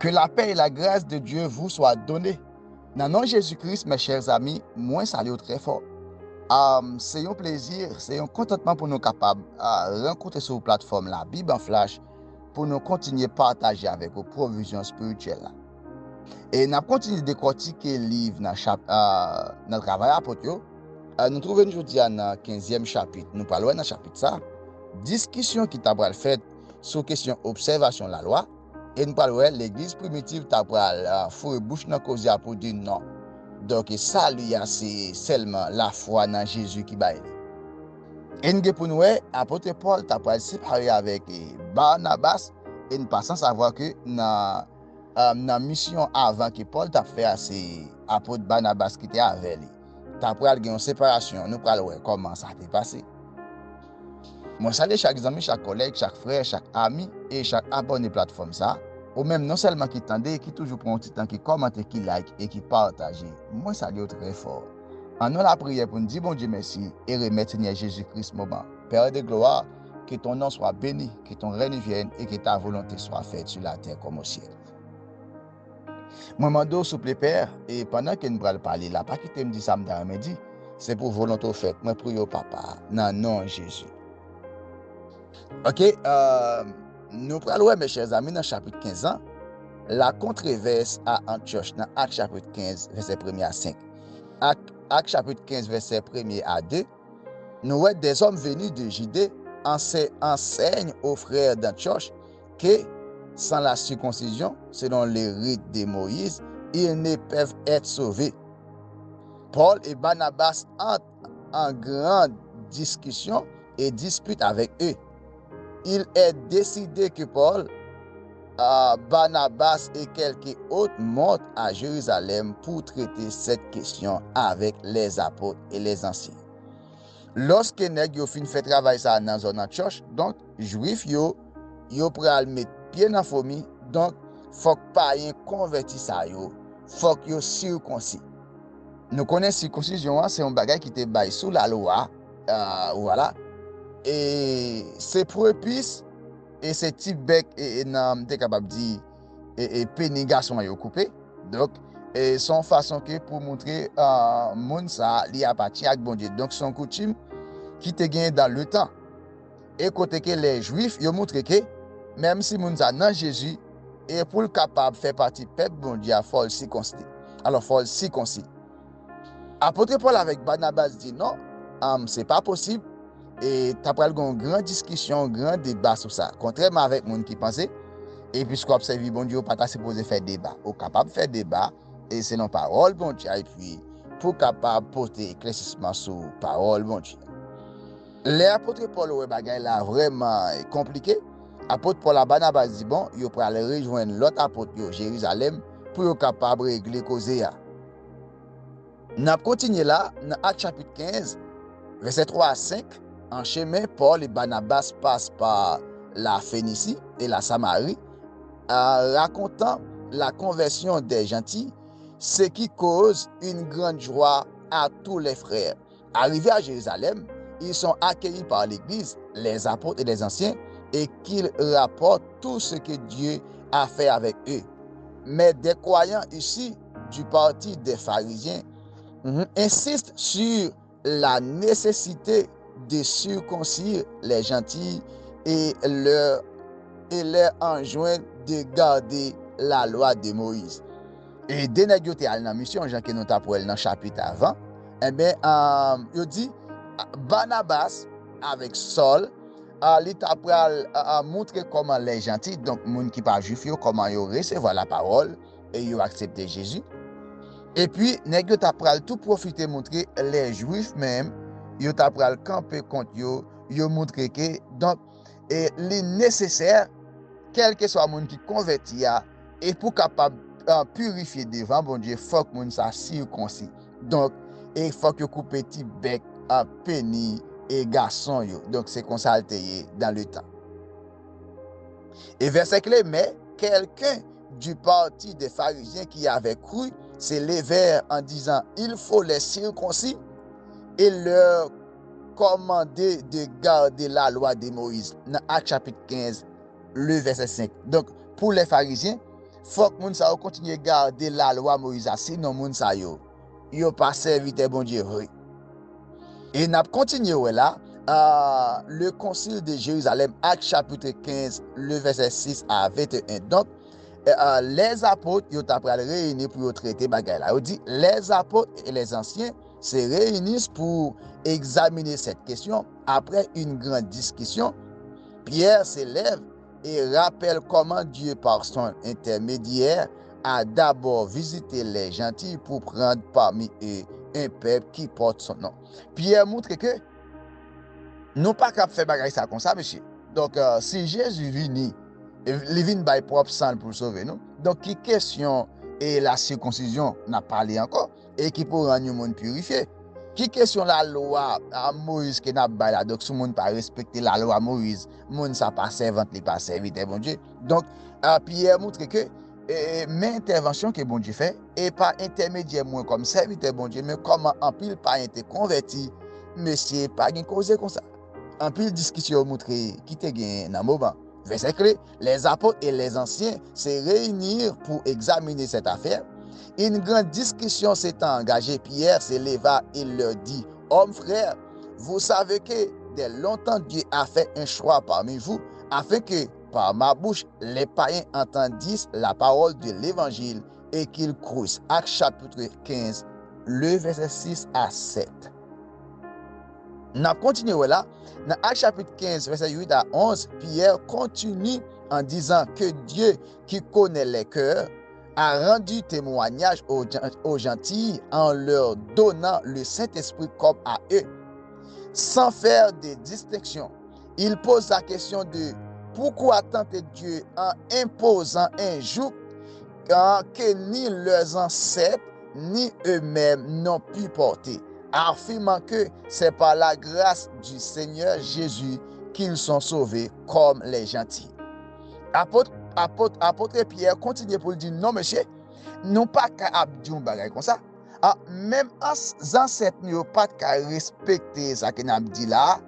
Que la paix et la grâce de Dieu vous soient données. Dans le nom de Jésus-Christ, mes chers amis, moi, salut très fort. C'est un plaisir, c'est un contentement pour nous capables de rencontrer sur la plateforme la Bible en flash pour nous continuer à partager avec vos provisions spirituelles. Et nous continuons de décortiquer le livre dans le travail apôtre. Nous trouvons aujourd'hui dans le 15e chapitre. Nous parlons dans le chapitre ça. Discussion qui t'a fait sur question observation de la loi. Et nous parlons de l'église primitive t'a fourré bouche dans cause pour dire non. Donc ça, c'est seulement la foi dans Jésus qui va aider. Et pour nous, apôtre Paul t'a séparé avec Barnabas et nous passons à savoir que dans la mission avant que Paul t'a fait, c'est apôtre Barnabas qui était avec lui. T'as une séparation. Nous parlons comment ça s'est passé. Moi, salue chaque ami, chaque collègue, chaque frère, chaque ami et chaque abonné plateforme ça. Ou même non seulement qui tendait, qui toujours prend un petit temps, qui commente, qui like et qui partage. Moi, salue très fort. En nous la prière pour nous dire bon Dieu merci et remettre Seigneur Jésus-Christ moment. Père de gloire, que ton nom soit béni, que ton règne vienne et que ta volonté soit faite sur la terre comme au ciel. Moi, mando souple Père, et pendant que nous allons parler là, pas quitter me dire ça me dit, c'est pour volonté faite. Moi, prie au Papa, dans le nom de Jésus. Ok, nous parlons, mes chers amis, dans le chapitre 15 ans, la controverse à Antioche, dans Actes chapitre 15, verset 1 à 5. Actes chapitre 15, verset 1 à 2, nous voyons des hommes venus de Judée enseignent aux frères d'Antioche que sans la circoncision, selon les rites de Moïse, ils ne peuvent être sauvés. Paul et Barnabas entrent en grande discussion et disputent avec eux. Il est décidé que Paul, Barnabas et quelques autres montent à Jérusalem pour traiter cette question avec les apôtres et les anciens. Lorsque nèg yo fin fait travail ça dans zone Antioche, donc juif yo pral mettre pied dans fourmi, donc faut pas y converti ça yo, faut yo circoncis. Nous connaissons circoncision, c'est un bagage qui était bail sous la loi, voilà. Et c'est prépuce et c'est type bec et nan t'es capable dire et pénigasson yo coupé. Donc et son façon que pour montrer moun ça li appartient à bon Dieu. Donc son coutume qui te gagne dans le temps. Et côté que les juifs yo montré que même si moun ça dans Jésus et pour le capable faire partie peuple bon Dieu faut circoncis. Alors faut circoncis. Apôtre Paul avec Barnabas dit non, c'est pas possible. Et tu as pris une grande discussion, un grand débat sur ça. Contrairement avec les gens qui pensaient, et puis ce qu'on observe, bon Dieu, pas supposé faire débat. On est capable de faire débat, et c'est non parole, bon Dieu, et puis pour capable porter éclaircissement sur parole, bon Dieu. Les apôtres Paul, ouais, bagay là vraiment compliqué. Apôtre Paul à Barnabas dit bon, il peut aller rejoindre l'autre apôtre à Jérusalem pour être capable de régler cause. Nous continuons là, dans Actes chapitre 15, verset 3 à 5. En chemin, Paul et Barnabas passent par la Phénicie et la Samarie, racontant la conversion des gentils, ce qui cause une grande joie à tous les frères. Arrivés à Jérusalem, ils sont accueillis par l'Église, les apôtres et les anciens, et qu'ils rapportent tout ce que Dieu a fait avec eux. Mais des croyants ici, du parti des pharisiens, insistent sur la nécessité de circoncire les gentils et leur enjoindre de garder la loi de Moïse. Et dès que vous avez la mission, Jean que nous avons dans le chapitre avant, eh bien, il dit Barnabas avec Saul, il a montré comment les gentils, donc les gens qui ne sont pas juifs, comment ils recevoir la parole et ils accepter Jésus. Et puis, nèg yo t'a pral tout profiter montrer les juifs même, yo t'a pral camper contre yo montrer que donc et les nécessaire quel que soit monde qui converti a et pour capable purifier devant bon Dieu, faut que monde ça circoncis. Donc il faut que coupe petit bec à pénis et garçon yo. Donc c'est comme ça dans le temps. Et verset clé, mais quelqu'un du parti des pharisiens qui avait cru s'est levé en disant il faut les circoncis et leur commander de garder la loi de Moïse. Dans Actes chapitre 15, le verset 5. Donc pour les pharisiens, faut que moun sa yo continue garder la loi Moïse, sinon moun sa yo pas serviteur bon Dieu vrai. Et n'a continué là, le concile de Jérusalem, Actes chapitre 15, le verset 6 à 21. Donc, les apôtres, ils ont réunis pour traiter bagay là. On dit, les apôtres et les anciens se réunissent pour examiner cette question. Après une grande discussion, Pierre s'élève et rappelle comment Dieu, par son intermédiaire, a d'abord visité les gentils pour prendre parmi eux un peuple qui porte son nom. Pierre montre que nous pas capable faire bagay ça comme ça, monsieur. Donc, si Jésus vient, il vient by propre sang pour sauver nous. Donc, qui question et la circoncision n'a parlé encore et qui pour rendre le monde purifié. Qui question la loi à Moïse qui n'a pas là, donc si le monde pas respecter la loi Moïse, le monde ça pas servante, il pas serviteur bon Dieu. Donc, Pierre montre que mes interventions que bon Dieu fait et pas intermédiaire moi comme serviteur bon Dieu, mais comment en pile pas été converti, monsieur pas gain causer comme ça. En pile discussion montrer qui te gain dans moment. Verset clé, les apôtres et les anciens se réunirent pour examiner cette affaire. Une grande discussion s'est engagée. Pierre se leva et leur dit, hommes frères, vous savez que dès longtemps Dieu a fait un choix parmi vous afin que par ma bouche les païens entendissent la parole de l'évangile et qu'ils croient. Actes chapitre 15, le verset 6 à 7. Nous continuons là. Dans Actes chapitre 15, verset 8 à 11, Pierre continue en disant que Dieu qui connaît les cœurs a rendu témoignage aux gentils en leur donnant le Saint-Esprit comme à eux, sans faire de distinction. Il pose la question de pourquoi tenter Dieu en imposant un joug que ni leurs ancêtres ni eux-mêmes n'ont pu porter, affirmant que c'est par la grâce du Seigneur Jésus qu'ils sont sauvés comme les gentils. Apôtre Pierre continue pour dire non monsieur, nous pas capable dire un bagay comme ça. Même les ancêtres n'ont pas qu'à respecter ça que nous dit là,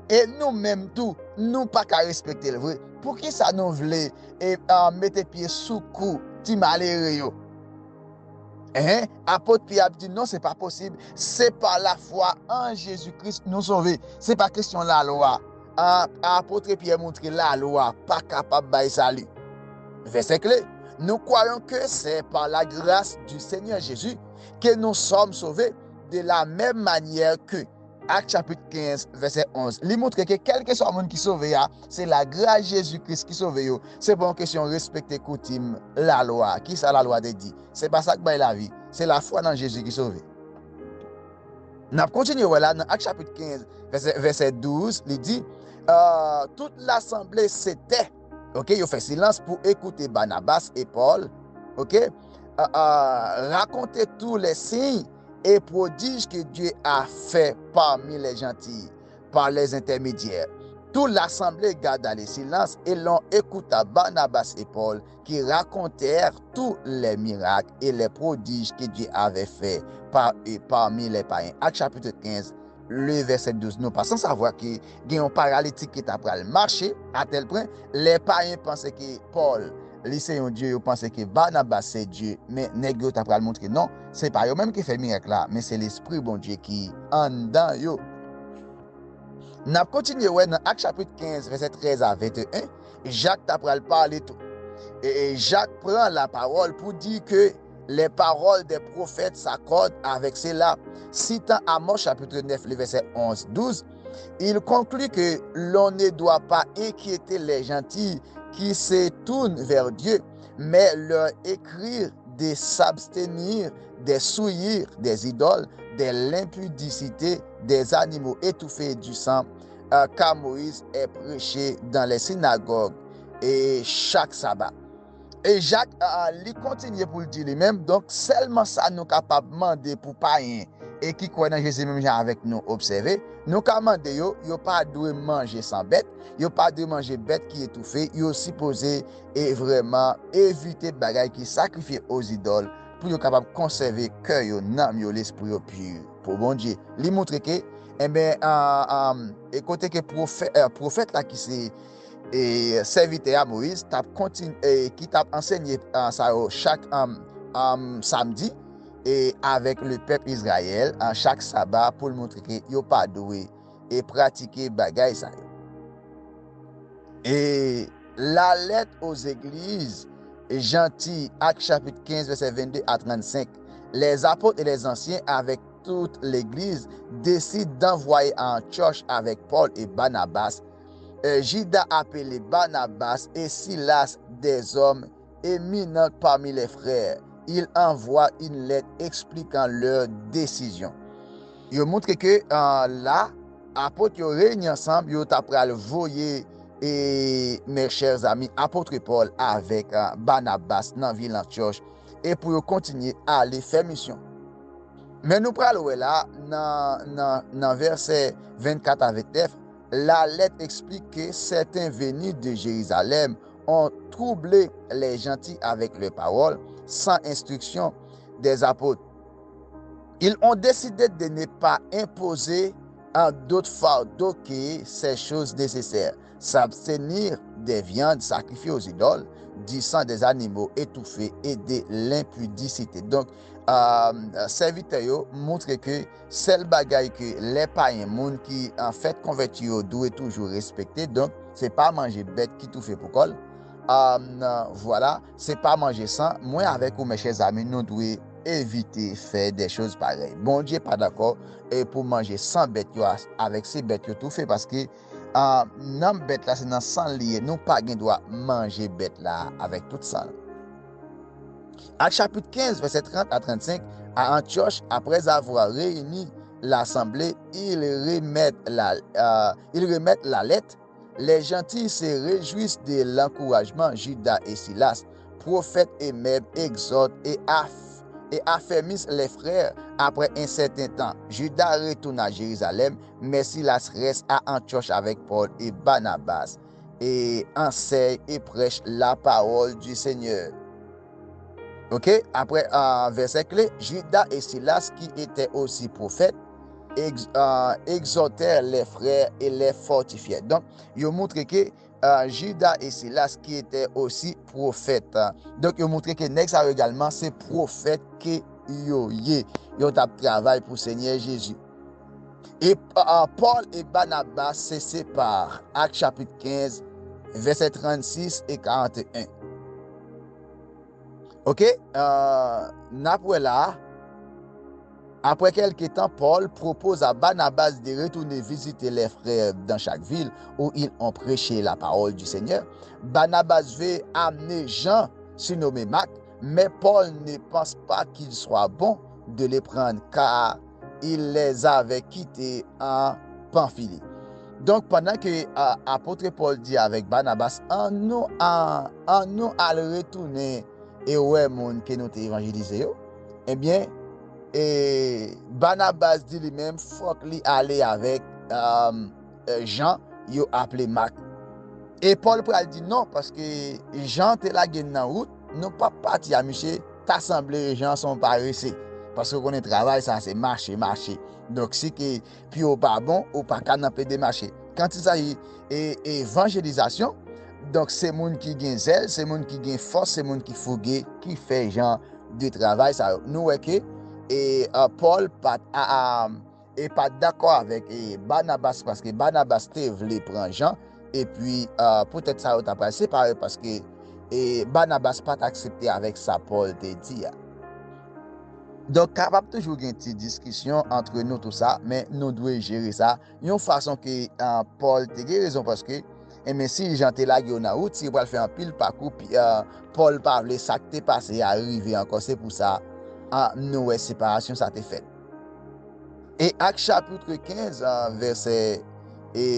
et nous-mêmes tout, nous pas qu'à respecter le vrai. Pour qui ça nous voulait et mettre pied sous cou, ti malheureux yo. Apôtre Pierre dit non, c'est pas possible. C'est par la foi en Jésus-Christ nous sauver. C'est pas question de la loi. Apôtre Pierre montre la loi pas capable de salut. Verset clé. Nous croyons que c'est par la grâce du Seigneur Jésus que nous sommes sauvés de la même manière que Actes chapitre 15, verset 11. Il montre que quel que soit le monde qui sauve, c'est la grâce de Jésus-Christ qui sauve. C'est pas une question de respecter coutume, la loi. Qui ça la loi de dit? C'est pas ça qui baille la vie. C'est la foi dans Jésus qui sauve. Nous continuons là dans Actes chapitre 15, verset 12. Il dit, toute l'assemblée s'était, ok, il fait silence pour écouter Barnabas et Paul, ok, raconter tous les signes et prodiges que Dieu a fait parmi les gentils, par les intermédiaires. Toute l'assemblée garda le silence et l'on écouta Barnabas et Paul qui racontèrent tous les miracles et les prodiges que Dieu avait fait parmi les païens. Actes chapitre 15, le verset 12. Nous passons à savoir qu'il y a un paralytique qui est après le marché à tel point les païens pensaient que Paul, c'est un Dieu, ils pensaient que Barnabas c'est Dieu, mais nègre t'a pral montrer non, c'est pas eux même qui fait miracle là, mais c'est l'esprit bon Dieu qui en dedans yo. N'a continué dans Actes chapitre 15 verset 13 à 21, Jacques t'a pral parler tout. Et Jacques prend la parole pour dire que les paroles des prophètes s'accordent avec cela. Citant Amos chapitre 9 le verset 11-12, il conclut que l'on ne doit pas inquiéter les gentils qui se tournent vers Dieu, mais leur écrire de s'abstenir des souillures des idoles, de l'impudicité des animaux étouffés du sang, car Moïse est prêché dans les synagogues et chaque sabbat. Et Jacques lui continue pour le dire lui-même, donc seulement ça nous capable de demander pour païens et qui croient dans Jésus même avec nous observer, nous demander yo pas de manger sans bête, yo pas de manger bête qui étouffée, yo supposé et vraiment éviter bagaille qui sacrifient aux idoles pour être capable de conserver cœur yo n'am yo l'esprit pur pour bon Dieu. Lui montre que et côté que prophète là qui c'est et serviteur à Moïse qui t'a enseigné ça chaque samedi et avec le peuple Israël en chaque sabbat pour montrer que yo pas doué et pratiquer bagay ça. Et la lettre aux églises gentilles, Actes chapitre 15 verset 22 à 35, les apôtres et les anciens avec toute l'église décident d'envoyer en Antioche avec Paul et Barnabas. Judas appelé Barnabas et Silas, des hommes éminents parmi les frères. Il envoie une lettre expliquant leur décision. Il montre que là, apôtres réunis ensemble, ils ont pris le voyer et mes chers amis, apôtre Paul avec Barnabas dans la ville d'Antioche et pour continuer à aller faire mission. Mais nous prenons là, dans verset 24 à 29, la lettre explique que certains venus de Jérusalem ont troublé les gentils avec leurs paroles sans instruction des apôtres. Ils ont décidé de ne pas imposer à d'autres fardeaux que ces choses nécessaires, s'abstenir des viandes sacrifiées aux idoles, du sang des animaux étouffés et de l'impudicité. Donc, serviteur montre que c'est le bagage que les païens, monde qui en fait converti doivent toujours respecter. Donc, c'est pas manger bête qui tout fait pour col. Voilà, c'est pas manger sans. Moi avec vous, mes chers amis, nous devons éviter faire des choses pareilles. Bon Dieu pas d'accord et pour manger sans bête avec ces bêtes tout fait parce que non bête là c'est dans sang lié, nous pas gain droit manger bête là avec tout ça. Actes chapitre 15 verset 30 à 35, à Antioche, après avoir réuni l'assemblée, ils remettent la lettre. Les gentils se réjouissent de l'encouragement. Judas et Silas, prophètes et même, exhortent et affermissent les frères. Après un certain temps, Judas retourne à Jérusalem, mais Silas reste à Antioche avec Paul et Barnabas et enseigne et prêche la parole du Seigneur. Ok, après verset clé, Judas et Silas, qui étaient aussi prophètes, exhortèrent les frères et les fortifièrent. Donc, il montre que Judas et Silas qui étaient aussi prophètes. Donc, il montre que Nexa également, c'est prophète que ils ont travaillé pour Seigneur Jésus. Et Paul et Barnabas se séparent. Actes chapitre 15, verset 36 et 41. Ok, après quelques temps, Paul propose à Barnabas de retourner visiter les frères dans chaque ville où ils ont prêché la parole du Seigneur. Barnabas veut amener Jean, surnommé Marc, mais Paul ne pense pas qu'il soit bon de les prendre car il les avait quittés en Pamphylie. Donc, pendant que l'apôtre Paul dit avec Barnabas, en nous à le retourner et ouais, monde que nous évangélisé, eh bien, et Barnabas dit lui-même, faut qu'il aller avec Jean, il a appelé Marc. Et Paul dit non, parce que Jean était là dans route, nous pas parti à monsieur, t'assembler les gens sont pas réussis. Parce que qu'on est travail, ça c'est marcher. Donc, si que puis au pas bon, ou pas qu'à n'a pas de marcher. Quand il s'agit d'évangélisation, donc c'est monde qui gagne zèle, c'est monde qui gagne force, c'est monde qui fougue, qui fait genre de travail. Ça, nous voyons que Paul est pas d'accord avec Barnabas parce que Barnabas voulait prendre Jean et puis peut-être ça a passé séparé parce que Barnabas pas accepté avec ça Paul te dit. Donc capable toujours une petite discussion entre nous tout ça, mais nous devons gérer ça d'une façon que Paul te raison parce que mais si Jean te la en route, si va faire un pile parcours puis Paul parle ça qui t'est passé arriver encore c'est pour ça nous séparation ça t'est fait. Et Actes chapitre 15 verset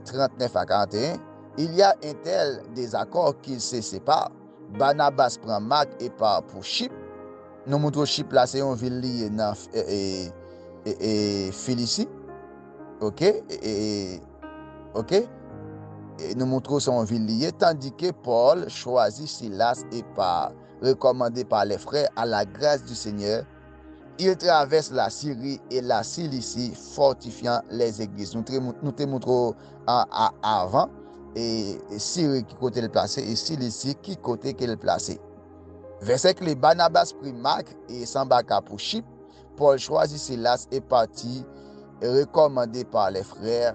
39 à 41, il y a un tel désaccord qu'ils se séparent. Barnabas prend Marc et part pour Chypre. Nous montrons Chypre là, c'est une ville liée dans Philistie. Ok? Ok? Et nous montrons son ville liée, tandis que Paul choisit Silas et part, recommandé par les frères à la grâce du Seigneur. Il traverse la Syrie et la Cilicie, fortifiant les églises. Nous te montrons avant. et Syrie qui côté le placé et Cilicie qui côté qu'elle placé. Verset clé, Barnabas prit Marc et s'embarqua pour Chypre. Paul choisit Silas et partit, recommandé par les frères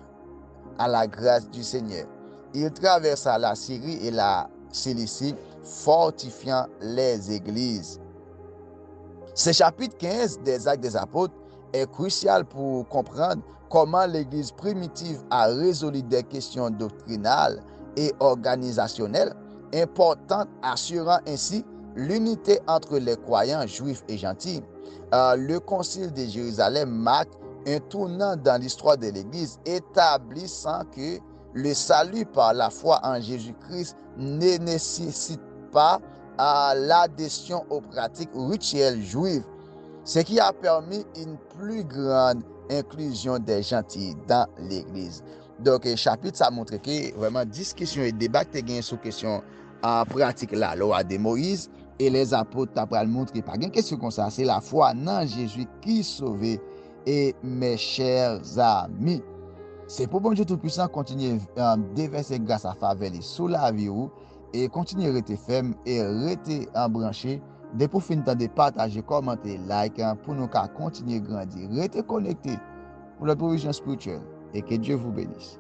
à la grâce du Seigneur. Il traversa la Syrie et la Cilicie, fortifiant les églises. Ce chapitre 15 des Actes des Apôtres est crucial pour comprendre comment l'Église primitive a résolu des questions doctrinales et organisationnelles importantes, assurant ainsi l'unité entre les croyants juifs et gentils. Le Concile de Jérusalem marque un tournant dans l'histoire de l'Église, établissant que le salut par la foi en Jésus-Christ ne nécessite pas l'adhésion aux pratiques rituelles juives, ce qui a permis une plus grande inclusion des gentils dans l'Église. Donc, chapitre, ça montre que vraiment discussion et débat qui gagnent sur question en pratique la loi de Moïse et les apôtres t'apprennent montrer pas une question comme ça, c'est la foi dans Jésus qui sauve. Et mes chers amis, c'est pour bon Dieu Tout-Puissant continuer déverser grâce à faveur sous la vie et continuer à rester ferme et rester branché. Dès pour finir de partager, commenter, like pour nous continuer à grandir, rester connecté pour la provision spirituelle et que Dieu vous bénisse.